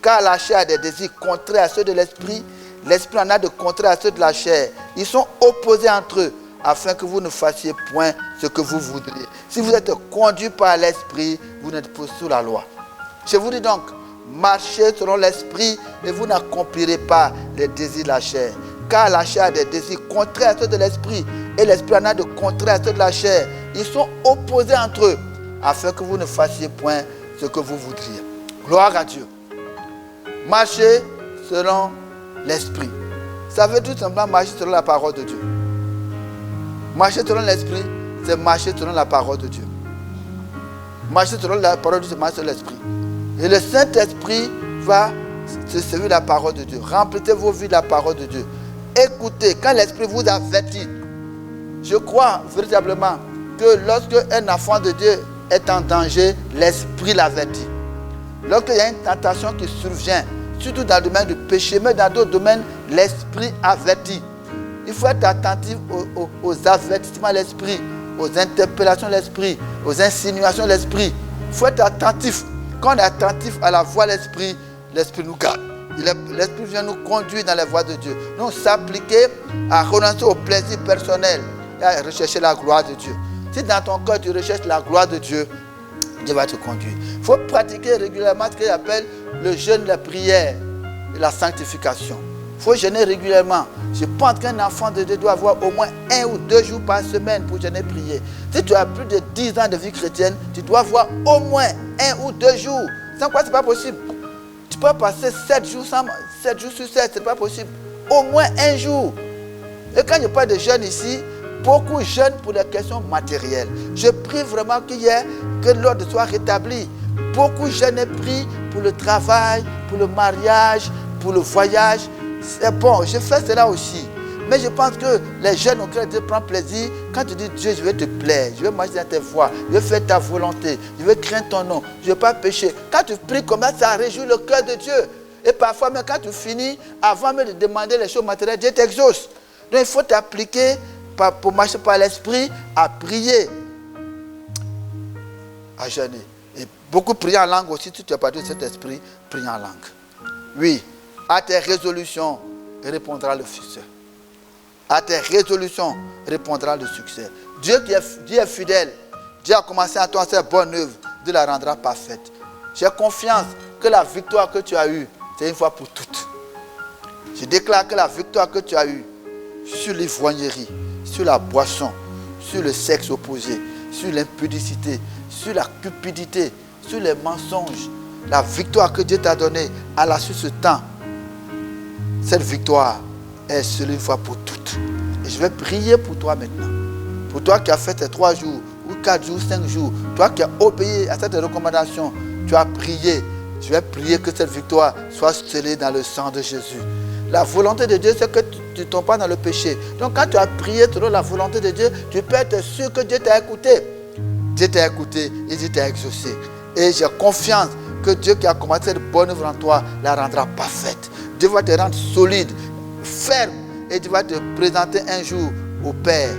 Car la chair a des désirs contraires à ceux de l'esprit, l'esprit en a de contraires à ceux de la chair. Ils sont opposés entre eux, afin que vous ne fassiez point ce que vous voudriez. Si vous êtes conduit par l'esprit, vous n'êtes pas sous la loi. Je vous dis donc, marchez selon l'esprit et vous n'accomplirez pas les désirs de la chair. Car la chair a des désirs contraires à ceux de l'esprit et l'esprit en a de contraires à ceux de la chair. Ils sont opposés entre eux, afin que vous ne fassiez point ce que vous voudriez. Gloire à Dieu. Marchez selon l'esprit. Ça veut tout simplement marcher selon la parole de Dieu. Marcher selon l'esprit, c'est marcher selon la parole de Dieu. Marcher selon la parole de Dieu, c'est marcher selon l'esprit. Et le Saint-Esprit va se servir de la parole de Dieu. Remplissez vos vies de la parole de Dieu. Écoutez, quand l'Esprit vous avertit, je crois véritablement que lorsque un enfant de Dieu est en danger, l'Esprit l'avertit. Lorsqu'il y a une tentation qui survient, surtout dans le domaine du péché, mais dans d'autres domaines, l'Esprit avertit. Il faut être attentif aux avertissements de l'Esprit, aux interpellations de l'Esprit, aux insinuations de l'Esprit. Il faut être attentif. Quand on est attentif à la voix de l'Esprit, l'Esprit nous garde. L'Esprit vient nous conduire dans la voie de Dieu. Nous s'appliquer à renoncer au plaisir personnel et à rechercher la gloire de Dieu. Si dans ton cœur tu recherches la gloire de Dieu, Dieu va te conduire. Il faut pratiquer régulièrement ce qu'il appelle le jeûne, la prière et la sanctification. Il faut jeûner régulièrement. Je pense qu'un enfant de Dieu doit avoir au moins 1 ou 2 jours par semaine pour jeûner et prier. Si tu as plus de 10 ans de vie chrétienne, tu dois avoir au moins 1 ou 2 jours. Sans quoi, ce n'est pas possible. Tu peux passer 7 jours sur 7, ce n'est pas possible. Au moins 1 jour. Et quand je parle de jeûne ici, beaucoup jeûnent pour les questions matérielles. Je prie vraiment que l'ordre soit rétabli. Beaucoup jeûnent et prient pour le travail, pour le mariage, pour le voyage. C'est bon, je fais cela aussi. Mais je pense que les jeunes auxquels Dieu prend plaisir, quand tu dis Dieu, je vais te plaire, je vais marcher dans tes voies, je vais faire ta volonté, je vais craindre ton nom, je ne vais pas pécher. Quand tu pries comme ça réjouit le cœur de Dieu. Et parfois, même quand tu finis, avant même de demander les choses matérielles, Dieu t'exauce. Donc il faut t'appliquer pour marcher par l'esprit à prier, à jeûner. Et beaucoup prient en langue aussi, si tu n'as pas de cet esprit, prie en langue. Oui. À tes résolutions, répondra le Fils. à tes résolutions répondra le succès. Dieu est fidèle. Dieu a commencé à toi cette bonne œuvre. Dieu la rendra parfaite. J'ai confiance que la victoire que tu as eue, c'est une fois pour toutes. Je déclare que la victoire que tu as eue sur l'ivrognerie, sur la boisson, sur le sexe opposé, sur l'impudicité, sur la cupidité, sur les mensonges, la victoire que Dieu t'a donnée à la suite de ce temps, cette victoire est seule une fois pour toutes. Et je vais prier pour toi maintenant. Pour toi qui as fait tes 3 jours, ou 4 jours, 5 jours, toi qui as obéi à cette recommandation, tu as prié. Je vais prier que cette victoire soit scellée dans le sang de Jésus. La volonté de Dieu, c'est que tu ne tombes pas dans le péché. Donc quand tu as prié selon la volonté de Dieu, tu peux être sûr que Dieu t'a écouté. Dieu t'a écouté et Dieu t'a exaucé. Et j'ai confiance que Dieu qui a commencé cette bonne œuvre en toi la rendra parfaite. Dieu va te rendre solide, ferme, et Dieu va te présenter un jour au Père.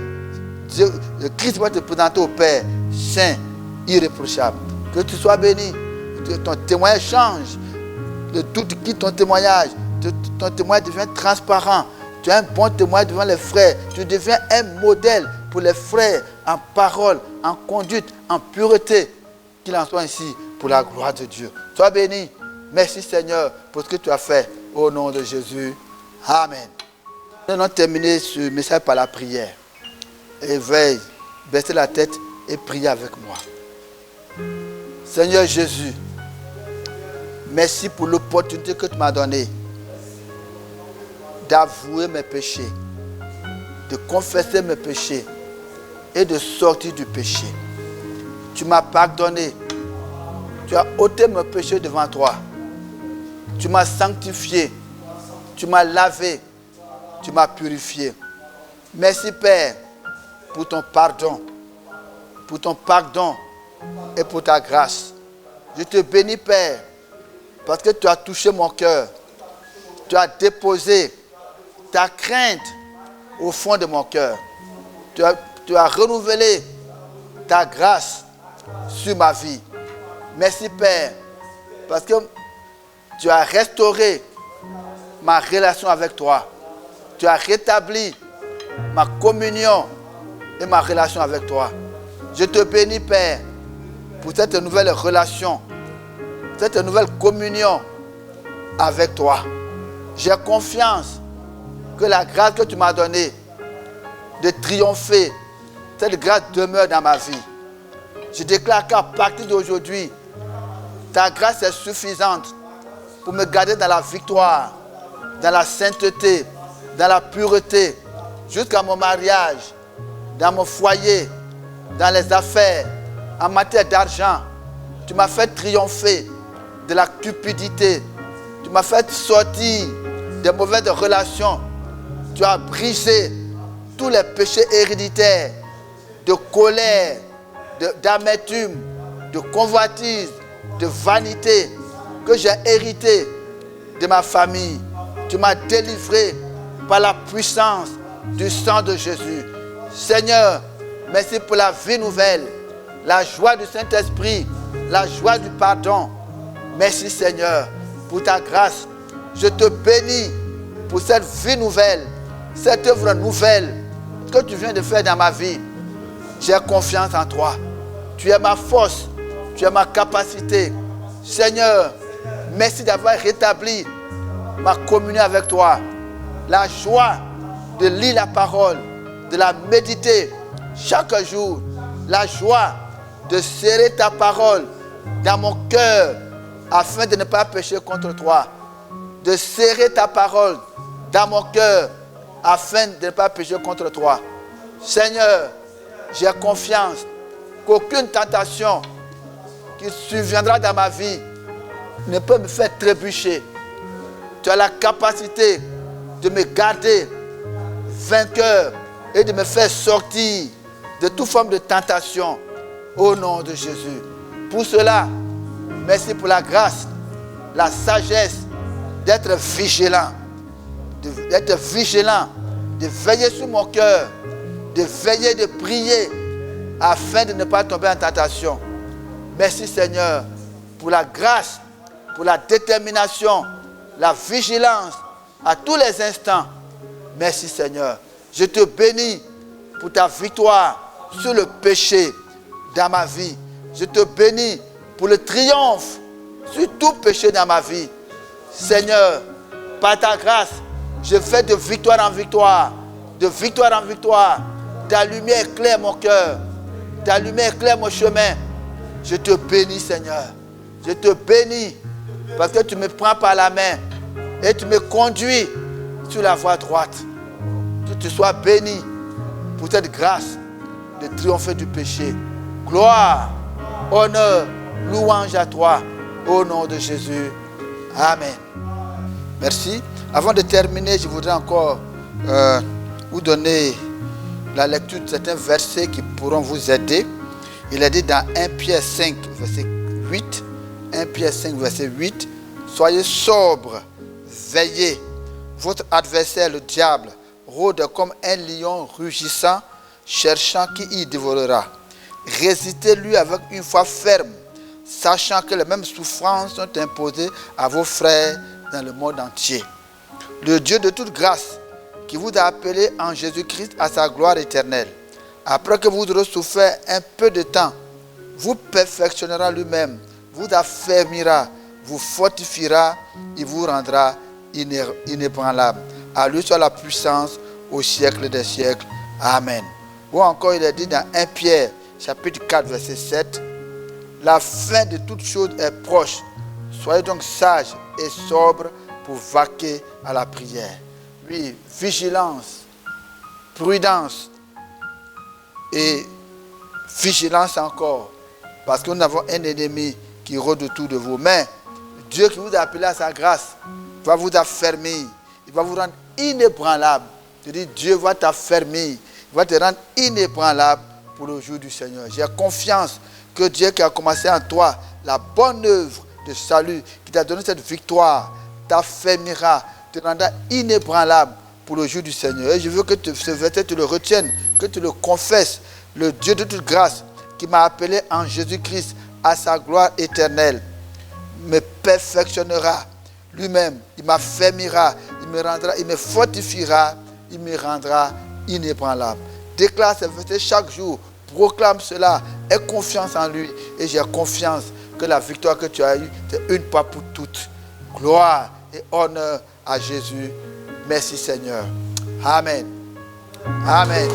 Le Christ va te présenter au Père, saint, irréprochable. Que tu sois béni, que ton témoignage change. Le doute quitte ton témoignage. Ton témoignage devient transparent. Tu as un bon témoignage devant les frères. Tu deviens un modèle pour les frères en parole, en conduite, en pureté. Qu'il en soit ainsi pour la gloire de Dieu. Sois béni. Merci Seigneur pour ce que tu as fait. Au nom de Jésus. Amen. Nous allons terminer ce message par la prière. Et veille, baissez la tête et priez avec moi. Seigneur Jésus, merci pour l'opportunité que tu m'as donnée d'avouer mes péchés, de confesser mes péchés et de sortir du péché. Tu m'as pardonné. Tu as ôté mes péchés devant toi. Tu m'as sanctifié. Tu m'as lavé. Tu m'as purifié. Merci Père pour ton pardon. Pour ton pardon et pour ta grâce. Je te bénis Père parce que tu as touché mon cœur. Tu as déposé ta crainte au fond de mon cœur. Tu as renouvelé ta grâce sur ma vie. Merci Père, parce que tu as restauré ma relation avec toi. Tu as rétabli ma communion et ma relation avec toi. Je te bénis Père pour cette nouvelle relation, cette nouvelle communion avec toi. J'ai confiance que la grâce que tu m'as donnée de triompher, cette grâce demeure dans ma vie. Je déclare qu'à partir d'aujourd'hui, ta grâce est suffisante pour me garder dans la victoire, dans la sainteté, dans la pureté, jusqu'à mon mariage, dans mon foyer, dans les affaires, en matière d'argent. Tu m'as fait triompher de la cupidité. Tu m'as fait sortir des mauvaises relations. Tu as brisé tous les péchés héréditaires de colère, d'amertume, de convoitise, de vanité que j'ai hérité de ma famille. Tu m'as délivré par la puissance du sang de Jésus. Seigneur, merci pour la vie nouvelle, la joie du Saint-Esprit, la joie du pardon. Merci Seigneur pour ta grâce. Je te bénis pour cette vie nouvelle, cette œuvre nouvelle que tu viens de faire dans ma vie. J'ai confiance en toi. Tu es ma force, tu es ma capacité. Seigneur, merci d'avoir rétabli ma communion avec toi. La joie de lire la parole, de la méditer chaque jour. La joie de serrer ta parole dans mon cœur afin de ne pas pécher contre toi. De serrer ta parole dans mon cœur afin de ne pas pécher contre toi. Seigneur, j'ai confiance qu'aucune tentation qui surviendra dans ma vie ne peut me faire trébucher. Tu as la capacité de me garder vainqueur et de me faire sortir de toute forme de tentation au nom de Jésus. Pour cela, merci pour la grâce, la sagesse d'être vigilant, de veiller sur mon cœur, de veiller, de prier afin de ne pas tomber en tentation. Merci Seigneur pour la grâce, pour la détermination, la vigilance à tous les instants. Merci Seigneur. Je te bénis pour ta victoire sur le péché dans ma vie. Je te bénis pour le triomphe sur tout péché dans ma vie. Seigneur, par ta grâce, je fais de victoire en victoire, de victoire en victoire. Ta lumière éclaire mon cœur, ta lumière éclaire mon chemin. Je te bénis, Seigneur. Je te bénis parce que tu me prends par la main et tu me conduis sur la voie droite. Que tu sois béni pour cette grâce de triompher du péché. Gloire, honneur, louange à toi, au nom de Jésus. Amen. Merci. Avant de terminer, je voudrais encore vous donner la lecture de certains versets qui pourront vous aider. Il est dit dans 1 Pierre 5, verset 8. 1 Pierre 5, verset 8. Soyez sobres, veillez. Votre adversaire, le diable, rôde comme un lion rugissant, cherchant qui y dévorera. Résistez-lui avec une foi ferme, sachant que les mêmes souffrances sont imposées à vos frères dans le monde entier. Le Dieu de toute grâce, qui vous a appelé en Jésus-Christ à sa gloire éternelle, après que vous aurez souffert un peu de temps, vous perfectionnera lui-même, vous affermira, vous fortifiera, il vous rendra inébranlable. À lui soit la puissance au siècle des siècles. Amen. Ou encore il est dit dans 1 Pierre, chapitre 4, verset 7, la fin de toutes choses est proche. Soyez donc sages et sobres pour vaquer à la prière. Oui, vigilance, prudence et vigilance encore. Parce que nous avons un ennemi qui rôde autour de vous. Mais Dieu qui vous a appelé à sa grâce va vous affermir. Il va vous rendre inébranlable. Je dis, Dieu va t'affermir. Il va te rendre inébranlable pour le jour du Seigneur. J'ai confiance que Dieu qui a commencé en toi la bonne œuvre de salut, qui t'a donné cette victoire, t'affermira, te rendra inébranlable pour le jour du Seigneur. Et je veux que ce verset, tu le retiennes, que tu le confesses. Le Dieu de toute grâce qui m'a appelé en Jésus-Christ à sa gloire éternelle me perfectionnera lui-même. Il m'affermira, il me fortifiera, il me rendra inébranlable. Déclare ce verset chaque jour, proclame cela, aie confiance en lui. Et j'ai confiance que la victoire que tu as eue, c'est une fois pour toutes. Gloire et honneur à Jésus. Merci Seigneur. Amen. Amen.